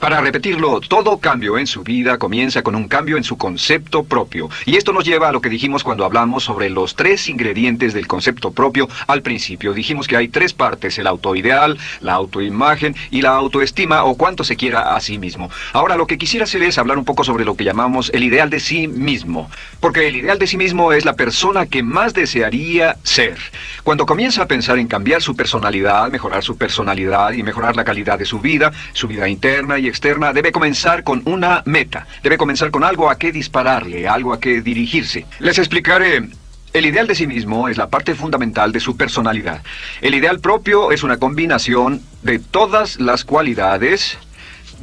Para repetirlo, todo cambio en su vida comienza con un cambio en su concepto propio. Y esto nos lleva a lo que dijimos cuando hablamos sobre los 3 ingredientes del concepto propio al principio. Dijimos que hay 3 partes: el autoideal, la autoimagen y la autoestima, o cuánto se quiera a sí mismo. Ahora, lo que quisiera hacer es hablar un poco sobre lo que llamamos el ideal de sí mismo. Porque el ideal de sí mismo es la persona que más desearía ser. Cuando comienza a pensar en cambiar su personalidad, mejorar su personalidad y mejorar la calidad de su vida interna y externa, debe comenzar con una meta. Debe comenzar con algo a qué dispararle, algo a qué dirigirse. Les explicaré. El ideal de sí mismo es la parte fundamental de su personalidad. El ideal propio es una combinación de todas las cualidades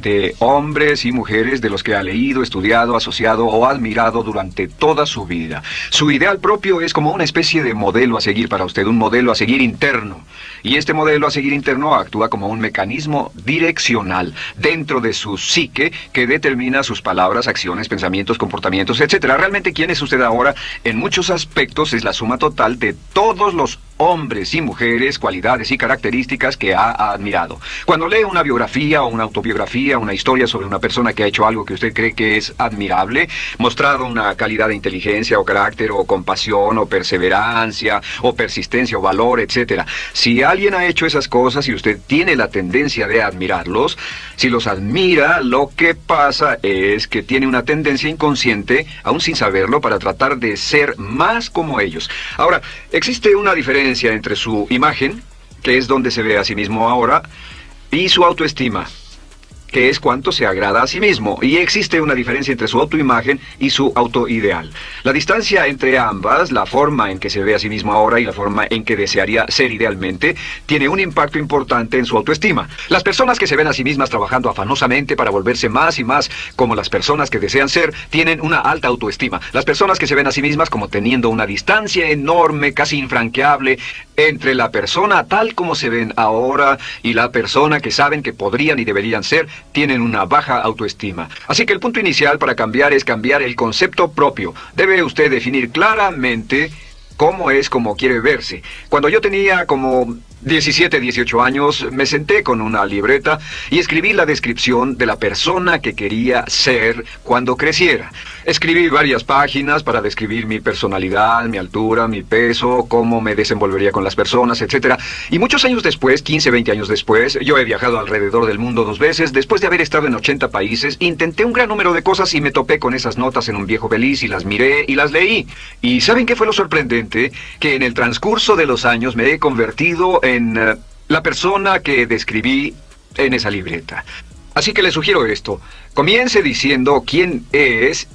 de hombres y mujeres de los que ha leído, estudiado, asociado o admirado durante toda su vida. Su ideal propio es como una especie de modelo a seguir para usted, un modelo a seguir interno. Y este modelo a seguir interno actúa como un mecanismo direccional dentro de su psique que determina sus palabras, acciones, pensamientos, comportamientos, etc. Realmente, ¿quién es usted ahora? En muchos aspectos es la suma total de todos los hombres y mujeres, cualidades y características que ha admirado. Cuando lee una biografía o una autobiografía, una historia sobre una persona que ha hecho algo que usted cree que es admirable, mostrado una calidad de inteligencia o carácter o compasión o perseverancia o persistencia o valor, etc. Si alguien ha hecho esas cosas y usted tiene la tendencia de admirarlos, si los admira, lo que pasa es que tiene una tendencia inconsciente, aún sin saberlo, para tratar de ser más como ellos. Ahora, existe una diferencia entre su imagen, que es donde se ve a sí mismo ahora, y su autoestima, que es cuánto se agrada a sí mismo. Y existe una diferencia entre su autoimagen y su autoideal. La distancia entre ambas, la forma en que se ve a sí mismo ahora y la forma en que desearía ser idealmente, tiene un impacto importante en su autoestima. Las personas que se ven a sí mismas trabajando afanosamente para volverse más y más como las personas que desean ser, tienen una alta autoestima. Las personas que se ven a sí mismas como teniendo una distancia enorme, casi infranqueable, entre la persona tal como se ven ahora y la persona que saben que podrían y deberían ser, tienen una baja autoestima. Así que el punto inicial para cambiar es cambiar el concepto propio. Debe usted definir claramente cómo es como quiere verse. Cuando yo tenía como 17, 18 años, me senté con una libreta y escribí la descripción de la persona que quería ser cuando creciera. Escribí varias páginas para describir mi personalidad, mi altura, mi peso, cómo me desenvolvería con las personas, etc. Y muchos años después, 15, 20 años después, yo he viajado alrededor del mundo 2 veces. Después de haber estado en 80 países, intenté un gran número de cosas y me topé con esas notas en un viejo beliz y las miré y las leí. ¿Y saben qué fue lo sorprendente? Que en el transcurso de los años me he convertido en la persona que describí en esa libreta. Así que le sugiero esto. Comience diciendo quién es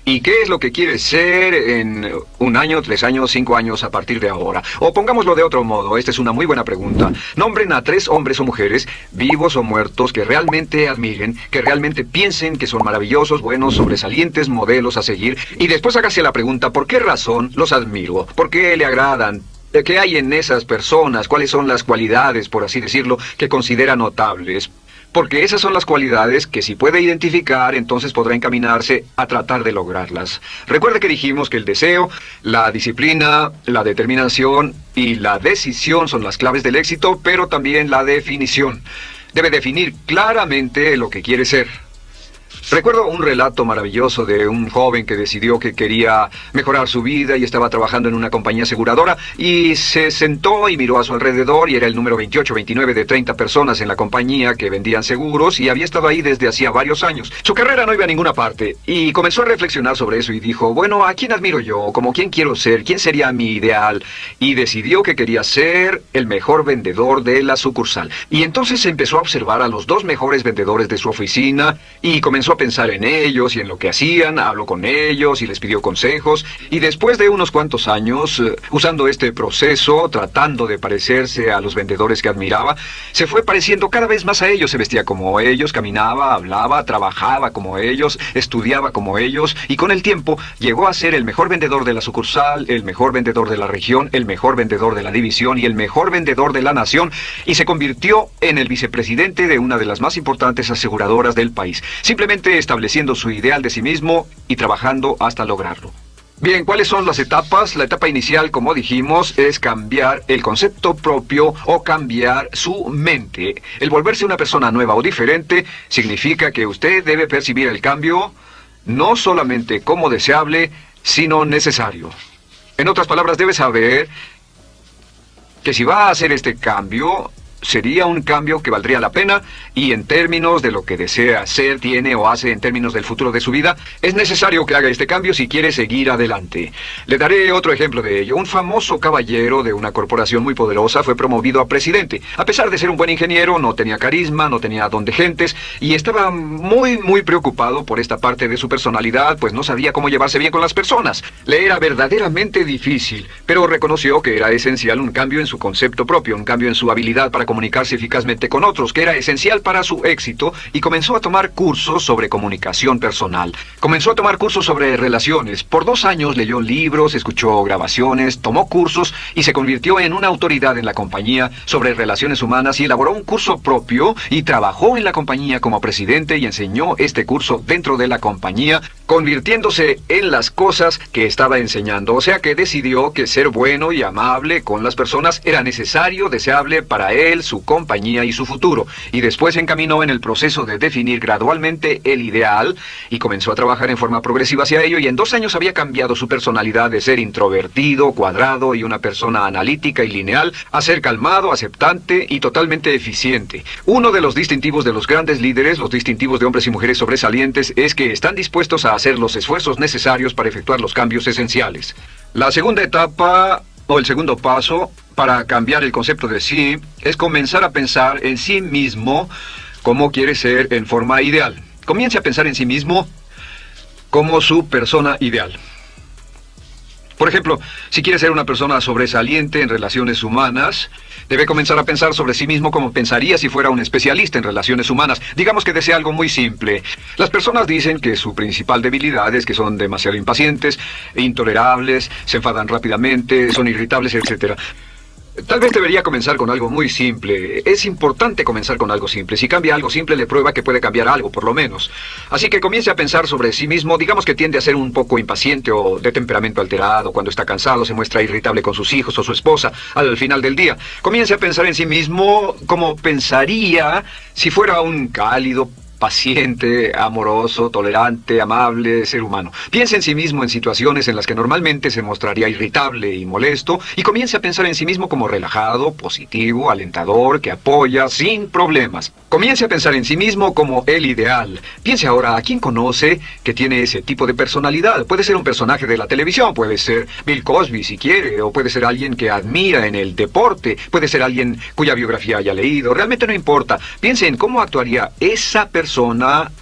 y qué es lo que quiere ser en 1 año, 3 años, 5 años a partir de ahora. O pongámoslo de otro modo, esta es una muy buena pregunta. Nombren a 3 hombres o mujeres, vivos o muertos, que realmente admiren, que realmente piensen que son maravillosos, buenos, sobresalientes, modelos a seguir. Y después hágase la pregunta, ¿por qué razón los admiro? ¿Por qué le agradan? ¿Qué hay en esas personas? ¿Cuáles son las cualidades, por así decirlo, que considera notables? Porque esas son las cualidades que si puede identificar, entonces podrá encaminarse a tratar de lograrlas. Recuerde que dijimos que el deseo, la disciplina, la determinación y la decisión son las claves del éxito, pero también la definición. Debe definir claramente lo que quiere ser. Recuerdo un relato maravilloso de un joven que decidió que quería mejorar su vida y estaba trabajando en una compañía aseguradora y se sentó y miró a su alrededor y era el número 28, 29 de 30 personas en la compañía que vendían seguros y había estado ahí desde hacía varios años. Su carrera no iba a ninguna parte y comenzó a reflexionar sobre eso y dijo, bueno, ¿a quién admiro yo? ¿Como quién quiero ser? ¿Quién sería mi ideal? Y decidió que quería ser el mejor vendedor de la sucursal. Y entonces empezó a observar a los 2 mejores vendedores de su oficina y comenzó a pensar en ellos y en lo que hacían, habló con ellos y les pidió consejos, y después de unos cuantos años, usando este proceso, tratando de parecerse a los vendedores que admiraba, se fue pareciendo cada vez más a ellos, se vestía como ellos, caminaba, hablaba, trabajaba como ellos, estudiaba como ellos, y con el tiempo llegó a ser el mejor vendedor de la sucursal, el mejor vendedor de la región, el mejor vendedor de la división y el mejor vendedor de la nación, y se convirtió en el vicepresidente de una de las más importantes aseguradoras del país. Simplemente estableciendo su ideal de sí mismo y trabajando hasta lograrlo. Bien, ¿cuáles son las etapas? La etapa inicial, como dijimos, es cambiar el concepto propio o cambiar su mente. El volverse una persona nueva o diferente significa que usted debe percibir el cambio no solamente como deseable, sino necesario. En otras palabras, debe saber que si va a hacer este cambio, sería un cambio que valdría la pena y en términos de lo que desea hacer, tiene o hace en términos del futuro de su vida, es necesario que haga este cambio si quiere seguir adelante. Le daré otro ejemplo de ello. Un famoso caballero de una corporación muy poderosa fue promovido a presidente. A pesar de ser un buen ingeniero, no tenía carisma, no tenía don de gentes y estaba muy preocupado por esta parte de su personalidad, pues no sabía cómo llevarse bien con las personas. Le era verdaderamente difícil, pero reconoció que era esencial un cambio en su concepto propio, un cambio en su habilidad para comunicarse eficazmente con otros, que era esencial para su éxito, y comenzó a tomar cursos sobre comunicación personal. Comenzó a tomar cursos sobre relaciones. Por 2 años leyó libros, escuchó grabaciones, tomó cursos y se convirtió en una autoridad en la compañía sobre relaciones humanas y elaboró un curso propio y trabajó en la compañía como presidente y enseñó este curso dentro de la compañía, convirtiéndose en las cosas que estaba enseñando. O sea que decidió que ser bueno y amable con las personas era necesario, deseable para él, su compañía y su futuro. Y después se encaminó en el proceso de definir gradualmente el ideal y comenzó a trabajar en forma progresiva hacia ello, y en 2 años había cambiado su personalidad de ser introvertido, cuadrado y una persona analítica y lineal a ser calmado, aceptante y totalmente eficiente. Uno de los distintivos de los grandes líderes, los distintivos de hombres y mujeres sobresalientes, es que están dispuestos a hacer los esfuerzos necesarios para efectuar los cambios esenciales. La segunda etapa, o el segundo paso, para cambiar el concepto de sí, es comenzar a pensar en sí mismo como quiere ser en forma ideal. Comience a pensar en sí mismo como su persona ideal. Por ejemplo, si quiere ser una persona sobresaliente en relaciones humanas, debe comenzar a pensar sobre sí mismo como pensaría si fuera un especialista en relaciones humanas. Digamos que desea algo muy simple. Las personas dicen que su principal debilidad es que son demasiado impacientes, intolerables, se enfadan rápidamente, son irritables, etc. Tal vez debería comenzar con algo muy simple. Es importante comenzar con algo simple. Si cambia algo simple, le prueba que puede cambiar algo, por lo menos. Así que comience a pensar sobre sí mismo. Digamos que tiende a ser un poco impaciente o de temperamento alterado. Cuando está cansado, se muestra irritable con sus hijos o su esposa al final del día. Comience a pensar en sí mismo como pensaría si fuera un cálido, paciente, amoroso, tolerante, amable ser humano. Piense en sí mismo en situaciones en las que normalmente se mostraría irritable y molesto, y comience a pensar en sí mismo como relajado, positivo, alentador, que apoya sin problemas. Comience a pensar en sí mismo como el ideal. Piense ahora a quién conoce que tiene ese tipo de personalidad. Puede ser un personaje de la televisión, puede ser Bill Cosby si quiere, o puede ser alguien que admira en el deporte, puede ser alguien cuya biografía haya leído. Realmente no importa. Piense en cómo actuaría esa persona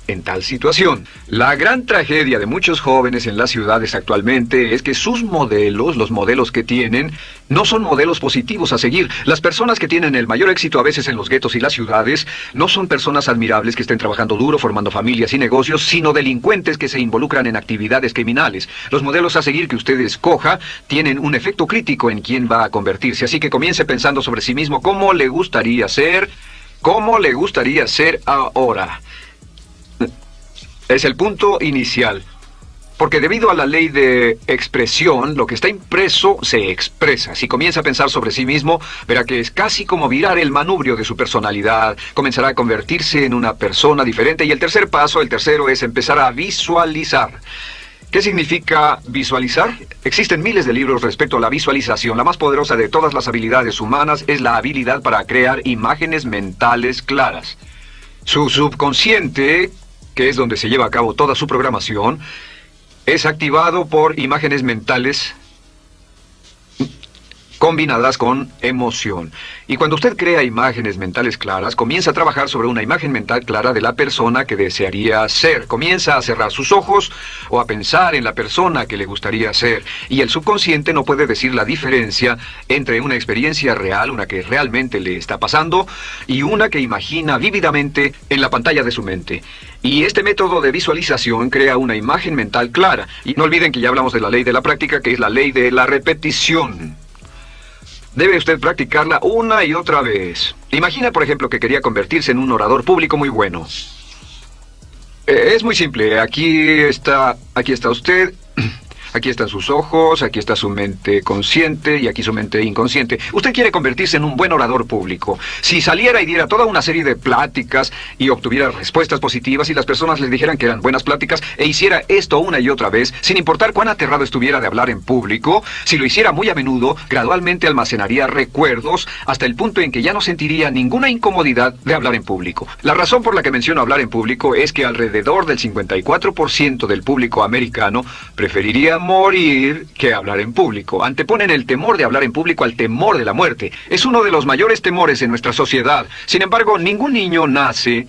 en tal situación. La gran tragedia de muchos jóvenes en las ciudades actualmente es que sus modelos, los modelos que tienen, no son modelos positivos a seguir. Las personas que tienen el mayor éxito a veces en los guetos y las ciudades no son personas admirables que estén trabajando duro, formando familias y negocios, sino delincuentes que se involucran en actividades criminales. Los modelos a seguir que usted escoja tienen un efecto crítico en quién va a convertirse. Así que comience pensando sobre sí mismo cómo le gustaría ser ahora. Es el punto inicial. Porque debido a la ley de expresión, lo que está impreso se expresa. Si comienza a pensar sobre sí mismo, verá que es casi como virar el manubrio de su personalidad. Comenzará a convertirse en una persona diferente. Y el tercero es empezar a visualizar. ¿Qué significa visualizar? Existen miles de libros respecto a la visualización. La más poderosa de todas las habilidades humanas es la habilidad para crear imágenes mentales claras. Su subconsciente, que es donde se lleva a cabo toda su programación, es activado por imágenes mentales combinadas con emoción. Y cuando usted crea imágenes mentales claras, comienza a trabajar sobre una imagen mental clara de la persona que desearía ser. Comienza a cerrar sus ojos o a pensar en la persona que le gustaría ser. Y el subconsciente no puede decir la diferencia entre una experiencia real, una que realmente le está pasando, y una que imagina vívidamente en la pantalla de su mente. Y este método de visualización crea una imagen mental clara. Y no olviden que ya hablamos de la ley de la práctica, que es la ley de la repetición. Debe usted practicarla una y otra vez. Imagina, por ejemplo, que quería convertirse en un orador público muy bueno. Es muy simple. Aquí está usted. Aquí están sus ojos, aquí está su mente consciente y aquí su mente inconsciente. Usted quiere convertirse en un buen orador público. Si saliera y diera toda una serie de pláticas y obtuviera respuestas positivas y las personas le dijeran que eran buenas pláticas e hiciera esto una y otra vez, sin importar cuán aterrado estuviera de hablar en público, si lo hiciera muy a menudo, gradualmente almacenaría recuerdos hasta el punto en que ya no sentiría ninguna incomodidad de hablar en público. La razón por la que menciono hablar en público es que alrededor del 54% del público americano preferiría morir que hablar en público. Anteponen el temor de hablar en público al temor de la muerte. Es uno de los mayores temores en nuestra sociedad. Sin embargo, ningún niño nace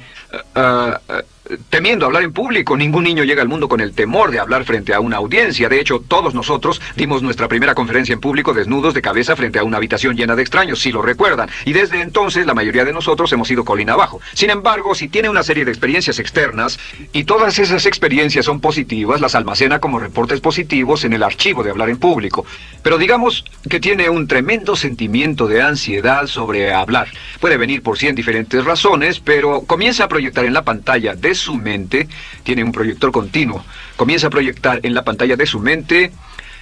temiendo hablar en público. Ningún niño llega al mundo con el temor de hablar frente a una audiencia. De hecho, todos nosotros dimos nuestra primera conferencia en público desnudos de cabeza frente a una habitación llena de extraños, si lo recuerdan. Y desde entonces, la mayoría de nosotros hemos ido colina abajo. Sin embargo, si tiene una serie de experiencias externas, y todas esas experiencias son positivas, las almacena como reportes positivos en el archivo de hablar en público. Pero digamos que tiene un tremendo sentimiento de ansiedad sobre hablar. Puede venir por 100 diferentes razones, pero comienza a proyectar en la pantalla de su mente, tiene un proyector continuo, comienza a proyectar en la pantalla de su mente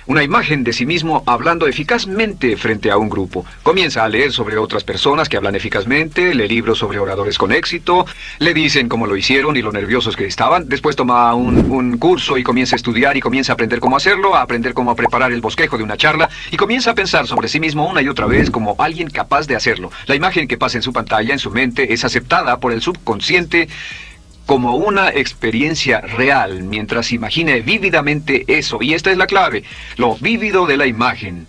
una imagen de sí mismo hablando eficazmente frente a un grupo. Comienza a leer sobre otras personas que hablan eficazmente, lee libros sobre oradores con éxito, le dicen cómo lo hicieron y lo nerviosos que estaban. Después toma un curso y comienza a estudiar y comienza a aprender cómo hacerlo, a aprender cómo preparar el bosquejo de una charla y comienza a pensar sobre sí mismo una y otra vez como alguien capaz de hacerlo. La imagen que pasa en su pantalla, en su mente, es aceptada por el subconsciente como una experiencia real, mientras imagine vívidamente eso. Y esta es la clave, lo vívido de la imagen.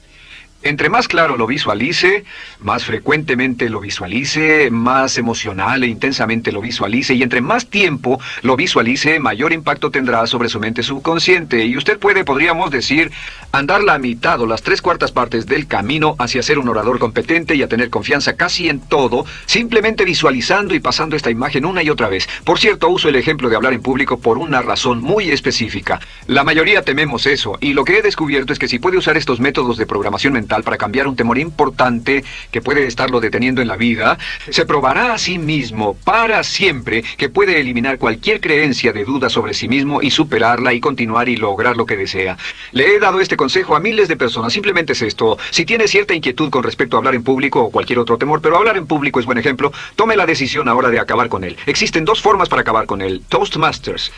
Entre más claro lo visualice, más frecuentemente lo visualice, más emocional e intensamente lo visualice, y entre más tiempo lo visualice, mayor impacto tendrá sobre su mente subconsciente. Y usted puede, podríamos decir, andar la mitad o las 3/4 partes del camino hacia ser un orador competente y a tener confianza casi en todo, simplemente visualizando y pasando esta imagen una y otra vez. Por cierto, uso el ejemplo de hablar en público por una razón muy específica. La mayoría tememos eso, y lo que he descubierto es que si puede usar estos métodos de programación mental para cambiar un temor importante que puede estarlo deteniendo en la vida, se probará a sí mismo para siempre que puede eliminar cualquier creencia de duda sobre sí mismo y superarla y continuar y lograr lo que desea. Le he dado este consejo a miles de personas. Simplemente es esto: si tiene cierta inquietud con respecto a hablar en público o cualquier otro temor, pero hablar en público es buen ejemplo, tome la decisión ahora de acabar con él. Existen 2 formas para acabar con él. Toastmasters.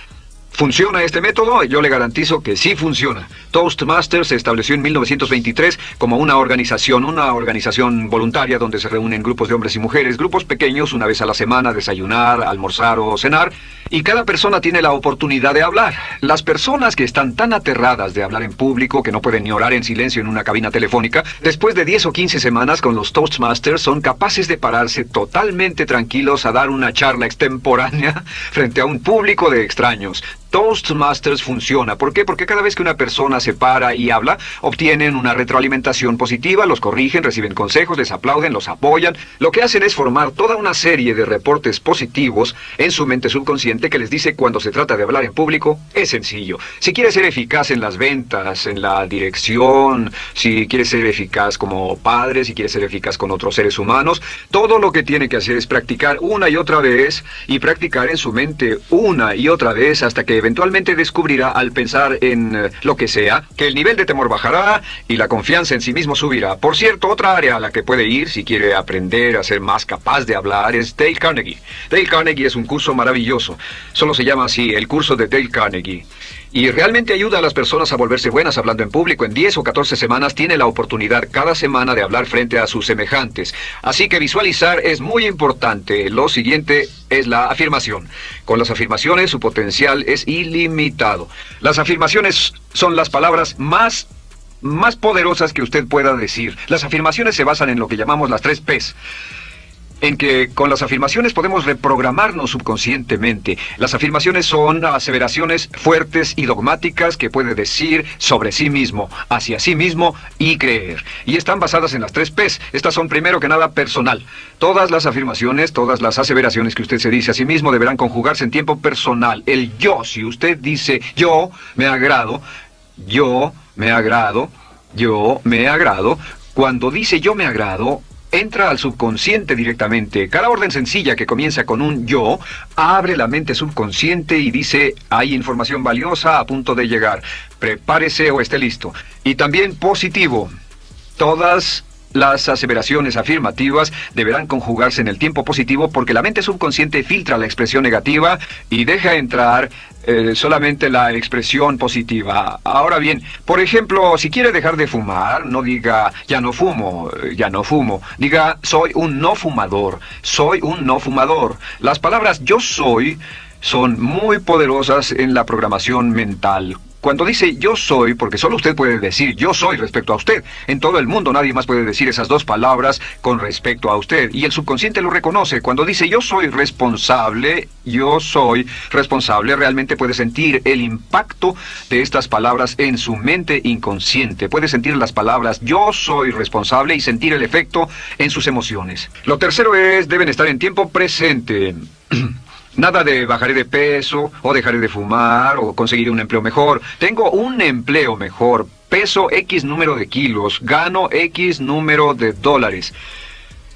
¿Funciona este método? Yo le garantizo que sí funciona. Toastmasters se estableció en 1923 como una organización voluntaria donde se reúnen grupos de hombres y mujeres, grupos pequeños, una vez a la semana, desayunar, almorzar o cenar, y cada persona tiene la oportunidad de hablar. Las personas que están tan aterradas de hablar en público que no pueden ni orar en silencio en una cabina telefónica, después de 10 o 15 semanas con los Toastmasters son capaces de pararse totalmente tranquilos a dar una charla extemporánea frente a un público de extraños. Toastmasters funciona. ¿Por qué? Porque cada vez que una persona se para y habla, obtienen una retroalimentación positiva, los corrigen, reciben consejos, les aplauden, los apoyan. Lo que hacen es formar toda una serie de reportes positivos en su mente subconsciente que les dice cuando se trata de hablar en público, es sencillo. Si quiere ser eficaz en las ventas, en la dirección, si quiere ser eficaz como padre, si quiere ser eficaz con otros seres humanos, todo lo que tiene que hacer es practicar una y otra vez y practicar en su mente una y otra vez hasta que eventualmente descubrirá, al pensar en lo que sea, que el nivel de temor bajará y la confianza en sí mismo subirá. Por cierto, otra área a la que puede ir si quiere aprender a ser más capaz de hablar es Dale Carnegie. Dale Carnegie es un curso maravilloso. Solo se llama así, el curso de Dale Carnegie. Y realmente ayuda a las personas a volverse buenas hablando en público. En 10 o 14 semanas tiene la oportunidad cada semana de hablar frente a sus semejantes. Así que visualizar es muy importante. Lo siguiente es la afirmación. Con las afirmaciones su potencial es ilimitado. Las afirmaciones son las palabras más poderosas que usted pueda decir. Las afirmaciones se basan en lo que llamamos las 3 Ps. En que con las afirmaciones podemos reprogramarnos subconscientemente. Las afirmaciones son aseveraciones fuertes y dogmáticas que puede decir sobre sí mismo, hacia sí mismo y creer. Y están basadas en las 3 Ps. Estas son primero que nada personal. Todas las afirmaciones, todas las aseveraciones que usted se dice a sí mismo deberán conjugarse en tiempo personal. El yo, si usted dice yo me agrado, yo me agrado, yo me agrado. Cuando dice yo me agrado, entra al subconsciente directamente. Cada orden sencilla que comienza con un yo, abre la mente subconsciente y dice, hay información valiosa a punto de llegar. Prepárese o esté listo. Y también positivo. Todas las aseveraciones afirmativas deberán conjugarse en el tiempo positivo porque la mente subconsciente filtra la expresión negativa y deja entrar solamente la expresión positiva. Ahora bien, por ejemplo, si quiere dejar de fumar, no diga, ya no fumo, ya no fumo. Diga, soy un no fumador, soy un no fumador. Las palabras yo soy son muy poderosas en la programación mental. Cuando dice yo soy, porque solo usted puede decir yo soy respecto a usted. En todo el mundo nadie más puede decir esas dos palabras con respecto a usted. Y el subconsciente lo reconoce. Cuando dice yo soy responsable, realmente puede sentir el impacto de estas palabras en su mente inconsciente. Puede sentir las palabras yo soy responsable y sentir el efecto en sus emociones. Lo tercero es, deben estar en tiempo presente. Nada de bajaré de peso, o dejaré de fumar, o conseguiré un empleo mejor. Tengo un empleo mejor. Peso X número de kilos. Gano X número de dólares.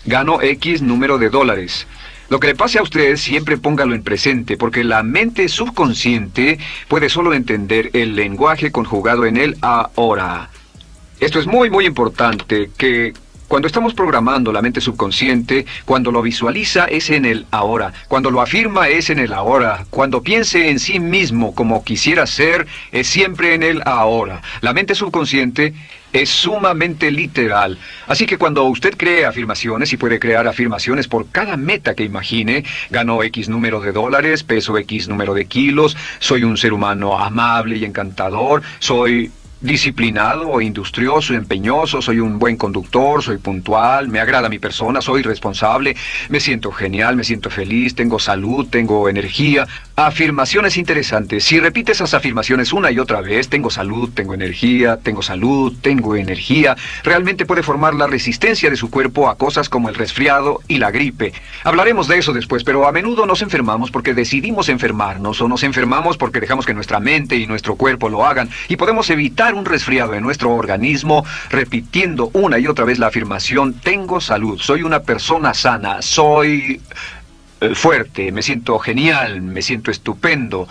Gano X número de dólares. Lo que le pase a usted, siempre póngalo en presente, porque la mente subconsciente puede solo entender el lenguaje conjugado en el ahora. Esto es muy, muy importante, que cuando estamos programando la mente subconsciente, cuando lo visualiza es en el ahora, cuando lo afirma es en el ahora, cuando piense en sí mismo como quisiera ser, es siempre en el ahora. La mente subconsciente es sumamente literal. Así que cuando usted cree afirmaciones, y puede crear afirmaciones por cada meta que imagine, ganó X número de dólares, peso X número de kilos, soy un ser humano amable y encantador, soy disciplinado, industrioso, empeñoso, soy un buen conductor, soy puntual, me agrada mi persona, soy responsable, me siento genial, me siento feliz, tengo salud, tengo energía. Afirmaciones interesantes. Si repite esas afirmaciones una y otra vez, tengo salud, tengo energía, tengo salud, tengo energía, realmente puede formar la resistencia de su cuerpo a cosas como el resfriado y la gripe. Hablaremos de eso después, pero a menudo nos enfermamos porque decidimos enfermarnos, o nos enfermamos porque dejamos que nuestra mente y nuestro cuerpo lo hagan, y podemos evitar un resfriado en nuestro organismo repitiendo una y otra vez la afirmación tengo salud, soy una persona sana, soy fuerte, me siento genial, me siento estupendo.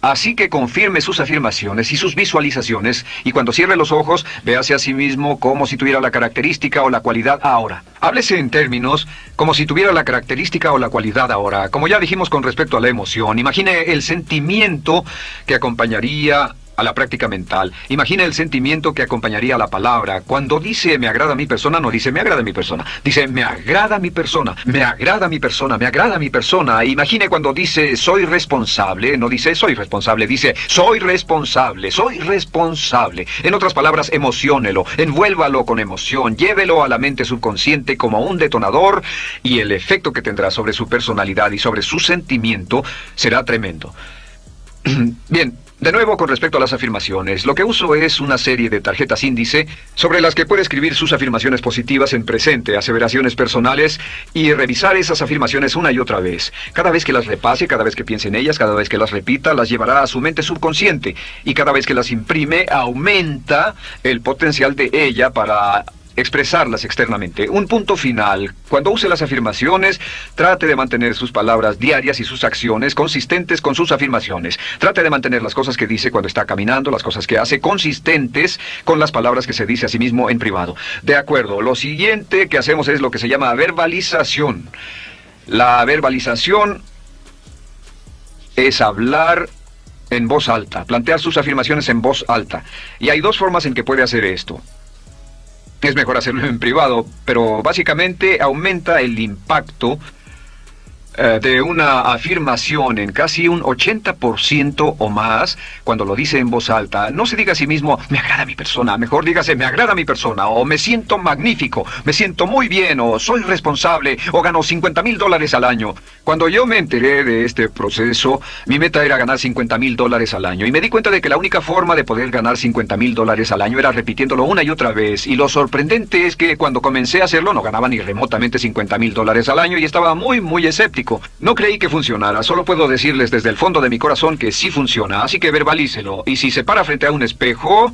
Así que confirme sus afirmaciones y sus visualizaciones, y cuando cierre los ojos, véase a sí mismo como si tuviera la característica o la cualidad ahora. Háblese en términos como si tuviera la característica o la cualidad ahora. Como ya dijimos con respecto a la emoción, imagine el sentimiento que acompañaría a la práctica mental. Imagina el sentimiento que acompañaría a la palabra. Cuando dice me agrada mi persona, no dice me agrada mi persona. Dice me agrada mi persona, me agrada mi persona, me agrada mi persona. Imagine cuando dice soy responsable, no dice soy responsable, dice soy responsable, soy responsable. En otras palabras, emociónelo, envuélvalo con emoción, llévelo a la mente subconsciente como un detonador, y el efecto que tendrá sobre su personalidad y sobre su sentimiento será tremendo. Bien. De nuevo, con respecto a las afirmaciones, lo que uso es una serie de tarjetas índice sobre las que puede escribir sus afirmaciones positivas en presente, aseveraciones personales, y revisar esas afirmaciones una y otra vez. Cada vez que las repase, cada vez que piense en ellas, cada vez que las repita, las llevará a su mente subconsciente, y cada vez que las imprime, aumenta el potencial de ella para expresarlas externamente. Un punto final. Cuando use las afirmaciones, trate de mantener sus palabras diarias y sus acciones consistentes con sus afirmaciones. Trate de mantener las cosas que dice cuando está caminando, las cosas que hace, consistentes con las palabras que se dice a sí mismo en privado. De acuerdo, lo siguiente que hacemos es lo que se llama verbalización. La verbalización es hablar en voz alta, plantear sus afirmaciones en voz alta. Y hay dos formas en que puede hacer esto. Es mejor hacerlo en privado, pero básicamente aumenta el impacto de una afirmación en casi un 80% o más cuando lo dice en voz alta. No se diga a sí mismo, me agrada mi persona, mejor dígase, me agrada mi persona, o me siento magnífico, me siento muy bien, o soy responsable, o gano $50,000 al año. Cuando yo me enteré de este proceso, mi meta era ganar $50,000 al año, y me di cuenta de que la única forma de poder ganar $50,000 al año era repitiéndolo una y otra vez, y lo sorprendente es que cuando comencé a hacerlo no ganaba ni remotamente $50,000 al año, y estaba muy, muy escéptico. No creí que funcionara, solo puedo decirles desde el fondo de mi corazón que sí funciona, así que verbalícelo. Y si se para frente a un espejo,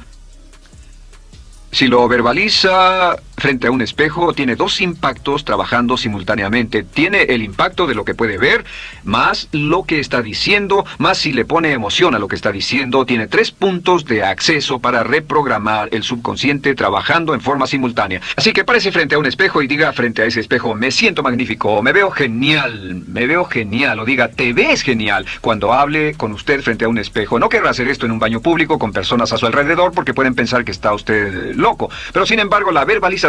Si lo verbaliza frente a un espejo, tiene dos impactos trabajando simultáneamente. Tiene el impacto de lo que puede ver, más lo que está diciendo, más si le pone emoción a lo que está diciendo. Tiene 3 puntos de acceso para reprogramar el subconsciente trabajando en forma simultánea. Así que párese frente a un espejo y diga frente a ese espejo: me siento magnífico, me veo genial, o diga: te ves genial, cuando hable con usted frente a un espejo. No querrá hacer esto en un baño público con personas a su alrededor porque pueden pensar que está usted loco. Pero sin embargo, la verbalización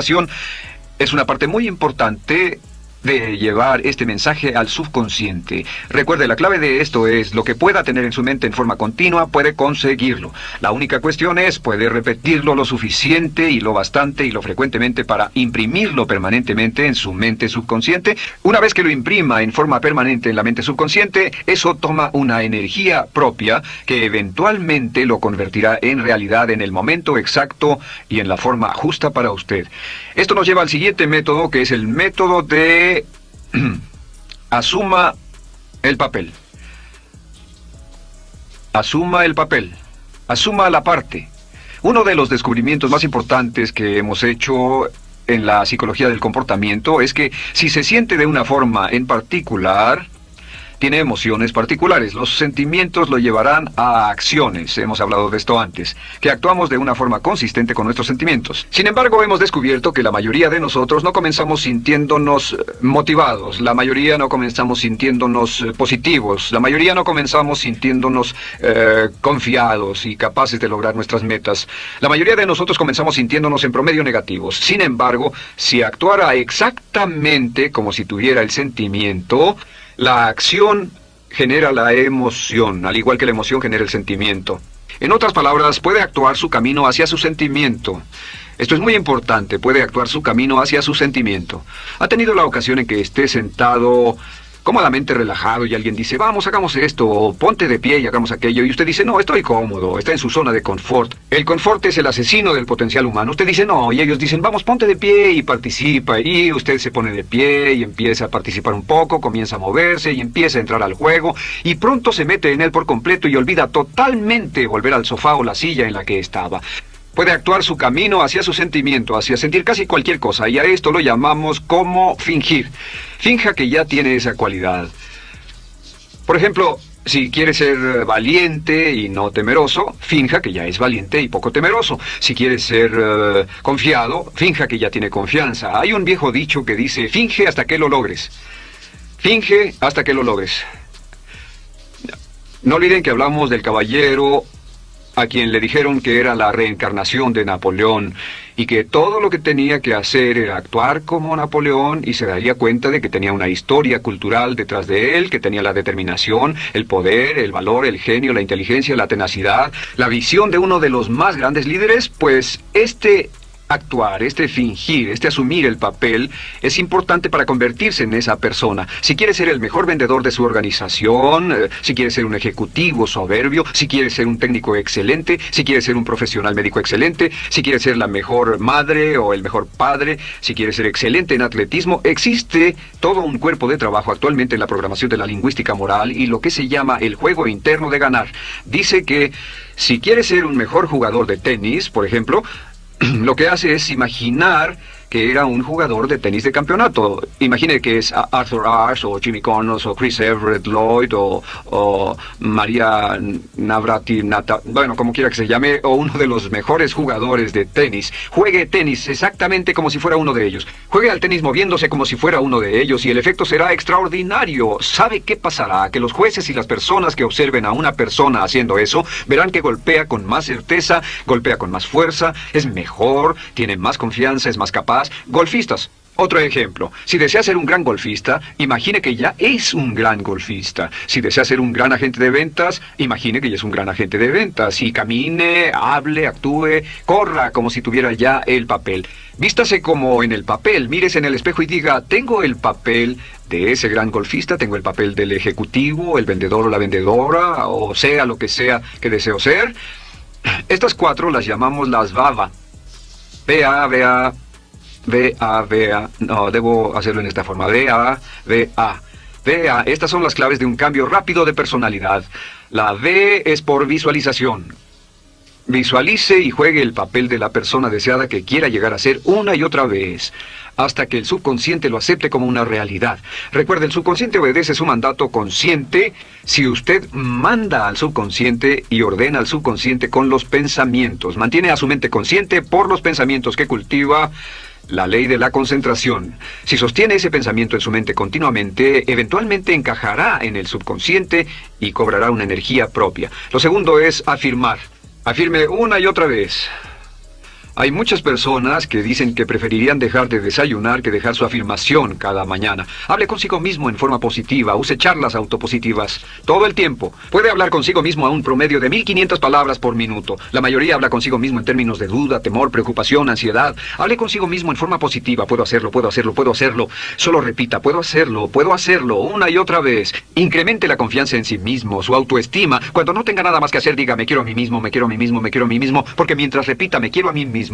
es una parte muy importante de llevar este mensaje al subconsciente. Recuerde, la clave de esto es: lo que pueda tener en su mente en forma continua, puede conseguirlo. La única cuestión es: puede repetirlo lo suficiente y lo bastante y lo frecuentemente para imprimirlo permanentemente en su mente subconsciente. Una vez que lo imprima en forma permanente en la mente subconsciente, eso toma una energía propia que eventualmente lo convertirá en realidad en el momento exacto y en la forma justa para usted. Esto nos lleva al siguiente método, que es el método de asuma el papel. Asuma el papel. Asuma la parte. Uno de los descubrimientos más importantes que hemos hecho en la psicología del comportamiento es que si se siente de una forma en particular, tiene emociones particulares. Los sentimientos lo llevarán a acciones. Hemos hablado de esto antes, que actuamos de una forma consistente con nuestros sentimientos. Sin embargo, hemos descubierto que la mayoría de nosotros no comenzamos sintiéndonos motivados. La mayoría no comenzamos sintiéndonos positivos. La mayoría no comenzamos sintiéndonos confiados y capaces de lograr nuestras metas. La mayoría de nosotros comenzamos sintiéndonos en promedio negativos. Sin embargo, si actuara exactamente como si tuviera el sentimiento, la acción genera la emoción, al igual que la emoción genera el sentimiento. En otras palabras, puede actuar su camino hacia su sentimiento. Esto es muy importante, puede actuar su camino hacia su sentimiento. ¿Ha tenido la ocasión en que esté sentado cómodamente relajado y alguien dice: vamos, hagamos esto, o ponte de pie y hagamos aquello, y usted dice: no, estoy cómodo, está en su zona de confort? El confort es el asesino del potencial humano. Usted dice: no, y ellos dicen: vamos, ponte de pie y participa, y usted se pone de pie y empieza a participar un poco, comienza a moverse y empieza a entrar al juego, y pronto se mete en él por completo y olvida totalmente volver al sofá o la silla en la que estaba. Puede actuar su camino hacia su sentimiento, hacia sentir casi cualquier cosa, y a esto lo llamamos como fingir. Finja que ya tiene esa cualidad. Por ejemplo, si quiere ser valiente y no temeroso, finja que ya es valiente y poco temeroso. Si quiere ser confiado, finja que ya tiene confianza. Hay un viejo dicho que dice: finge hasta que lo logres. Finge hasta que lo logres. No olviden que hablamos del caballero a quien le dijeron que era la reencarnación de Napoleón y que todo lo que tenía que hacer era actuar como Napoleón, y se daría cuenta de que tenía una historia cultural detrás de él, que tenía la determinación, el poder, el valor, el genio, la inteligencia, la tenacidad, la visión de uno de los más grandes líderes. Pues este actuar, este fingir, este asumir el papel es importante para convertirse en esa persona. Si quiere ser el mejor vendedor de su organización, si quiere ser un ejecutivo soberbio, si quiere ser un técnico excelente, si quiere ser un profesional médico excelente, si quiere ser la mejor madre o el mejor padre, si quiere ser excelente en atletismo, existe todo un cuerpo de trabajo actualmente en la programación de la lingüística moral y lo que se llama el juego interno de ganar. Dice que si quiere ser un mejor jugador de tenis, por ejemplo, lo que hace es imaginar que era un jugador de tenis de campeonato. Imagine que es Arthur Ashe, o Jimmy Connors, o Chris Everett Lloyd, o María Navratilova, bueno, como quiera que se llame, o uno de los mejores jugadores de tenis. Juegue tenis exactamente como si fuera uno de ellos. Juegue al tenis moviéndose como si fuera uno de ellos, y el efecto será extraordinario. ¿Sabe qué pasará? Que los jueces y las personas que observen a una persona haciendo eso, verán que golpea con más certeza, golpea con más fuerza, es mejor, tiene más confianza, es más capaz. Golfistas. Otro ejemplo. Si desea ser un gran golfista, imagine que ya es un gran golfista. Si desea ser un gran agente de ventas, imagine que ya es un gran agente de ventas. Y camine, hable, actúe, corra como si tuviera ya el papel. Vístase como en el papel. Mírese en el espejo y diga: tengo el papel de ese gran golfista, tengo el papel del ejecutivo, el vendedor o la vendedora, o sea lo que sea que deseo ser. Estas 4 las llamamos las VAVA. V-A-V-A. V-A-V-A, no, debo hacerlo en esta forma, V-A-V-A. V-A, estas son las claves de un cambio rápido de personalidad. La V es por visualización. Visualice y juegue el papel de la persona deseada que quiera llegar a ser una y otra vez, hasta que el subconsciente lo acepte como una realidad. Recuerde, el subconsciente obedece su mandato consciente si usted manda al subconsciente y ordena al subconsciente con los pensamientos. Mantiene a su mente consciente por los pensamientos que cultiva. La ley de la concentración. Si sostiene ese pensamiento en su mente continuamente, eventualmente encajará en el subconsciente y cobrará una energía propia. Lo segundo es afirmar. Afirme una y otra vez. Hay muchas personas que dicen que preferirían dejar de desayunar que dejar su afirmación cada mañana. Hable consigo mismo en forma positiva, use charlas autopositivas todo el tiempo. Puede hablar consigo mismo a un promedio de 1500 palabras por minuto. La mayoría habla consigo mismo en términos de duda, temor, preocupación, ansiedad. Hable consigo mismo en forma positiva. Puedo hacerlo, puedo hacerlo, puedo hacerlo. Solo repita, puedo hacerlo, una y otra vez. Incremente la confianza en sí mismo, su autoestima. Cuando no tenga nada más que hacer, diga, me quiero a mí mismo, me quiero a mí mismo, me quiero a mí mismo. Porque mientras repita, me quiero a mí mismo,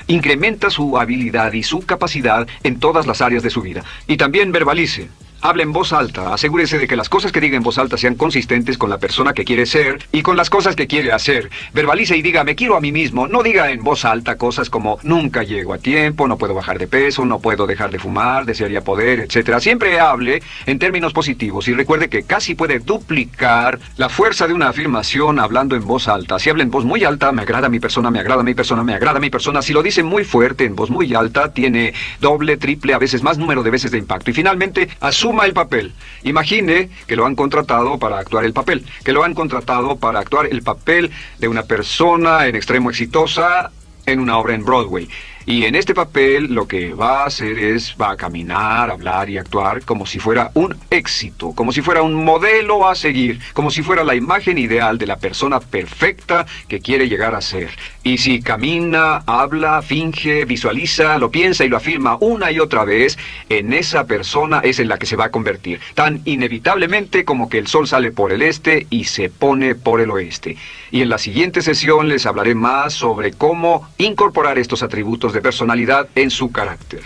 incrementa su habilidad y su capacidad en todas las áreas de su vida. Y también verbalice. Hable en voz alta. Asegúrese de que las cosas que diga en voz alta sean consistentes con la persona que quiere ser y con las cosas que quiere hacer. Verbalice y diga, me quiero a mí mismo. No diga en voz alta cosas como, nunca llego a tiempo, no puedo bajar de peso, no puedo dejar de fumar, desearía poder, etc. Siempre hable en términos positivos y recuerde que casi puede duplicar la fuerza de una afirmación hablando en voz alta. Si habla en voz muy alta, me agrada mi persona, me agrada mi persona, me agrada mi persona. Si lo dice muy fuerte, en voz muy alta, tiene doble, triple, a veces más número de veces de impacto. Y finalmente, asuma el papel. Imagine que lo han contratado para actuar el papel, que lo han contratado para actuar el papel de una persona en extremo exitosa en una obra en Broadway. Y en este papel lo que va a hacer es, va a caminar, hablar y actuar como si fuera un éxito, como si fuera un modelo a seguir, como si fuera la imagen ideal de la persona perfecta que quiere llegar a ser. Y si camina, habla, finge, visualiza, lo piensa y lo afirma una y otra vez, en esa persona es en la que se va a convertir, tan inevitablemente como que el sol sale por el este y se pone por el oeste. Y en la siguiente sesión les hablaré más sobre cómo incorporar estos atributos de personalidad en su carácter.